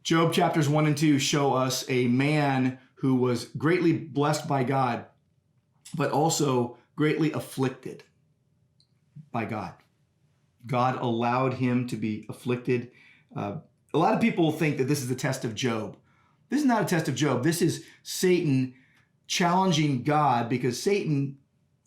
Job chapters 1 and 2 show us a man who was greatly blessed by God, but also greatly afflicted by God. God allowed him to be afflicted. A lot of people think that this is the test of Job. This is not a test of Job. This is Satan challenging God because Satan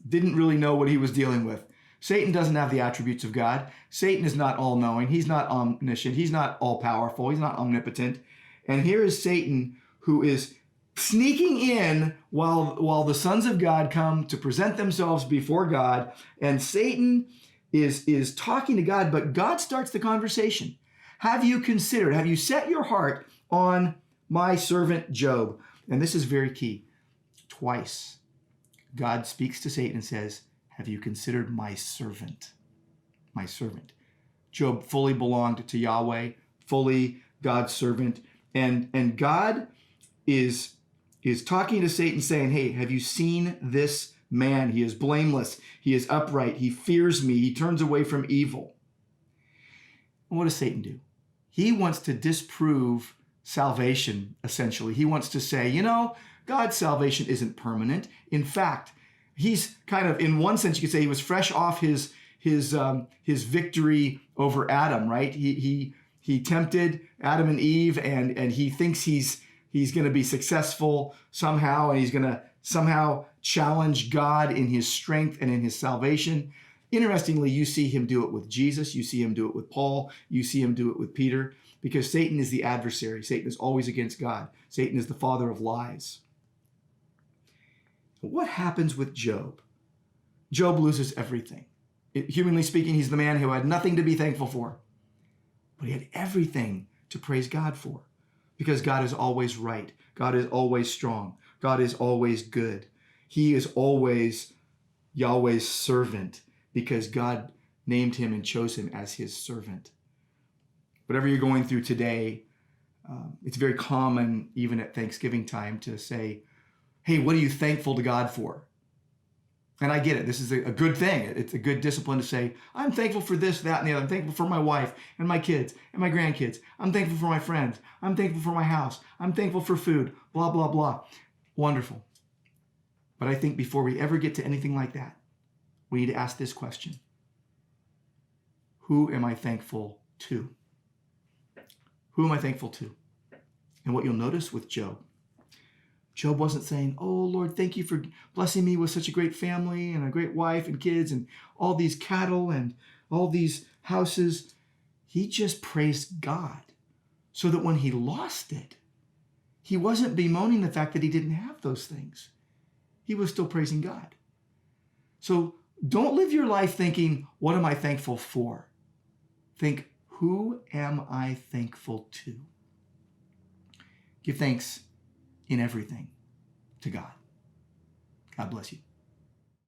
didn't really know what he was dealing with. Satan doesn't have the attributes of God. Satan is not all-knowing. He's not omniscient. He's not all-powerful. He's not omnipotent. And here is Satan who is sneaking in while the sons of God come to present themselves before God. And Satan is talking to God, but God starts the conversation. Have you considered, have you set your heart on my servant Job? And this is very key. Twice, God speaks to Satan and says, have you considered my servant? My servant. Job fully belonged to Yahweh, fully God's servant. And God is talking to Satan saying, hey, have you seen this man? He is blameless. He is upright. He fears me. He turns away from evil. And what does Satan do? He wants to disprove salvation, essentially. He wants to say, God's salvation isn't permanent. In fact, he's kind of, in one sense, you could say he was fresh off his victory over Adam, right? He tempted Adam and Eve, and he thinks he's going to be successful somehow, and he's going to somehow challenge God in his strength and in his salvation. Interestingly, you see him do it with Jesus. You see him do it with Paul. You see him do it with Peter, because Satan is the adversary. Satan is always against God. Satan is the father of lies. What happens with Job? Job loses everything. Humanly speaking, he's the man who had nothing to be thankful for, but he had everything to praise God for, because God is always right. God is always strong. God is always good. He is always Yahweh's servant, because God named him and chose him as his servant. Whatever you're going through today, it's very common, even at Thanksgiving time, to say, hey, what are you thankful to God for? And I get it. This is a good thing. It's a good discipline to say, I'm thankful for this, that, and the other. I'm thankful for my wife and my kids and my grandkids. I'm thankful for my friends. I'm thankful for my house. I'm thankful for food, blah, blah, blah. Wonderful. But I think before we ever get to anything like that, we need to ask this question. Who am I thankful to? Who am I thankful to? And what you'll notice with Job wasn't saying, oh, Lord, thank you for blessing me with such a great family and a great wife and kids and all these cattle and all these houses. He just praised God so that when he lost it, he wasn't bemoaning the fact that he didn't have those things. He was still praising God. So don't live your life thinking, what am I thankful for? Think, who am I thankful to? Give thanks in everything to God. God bless you.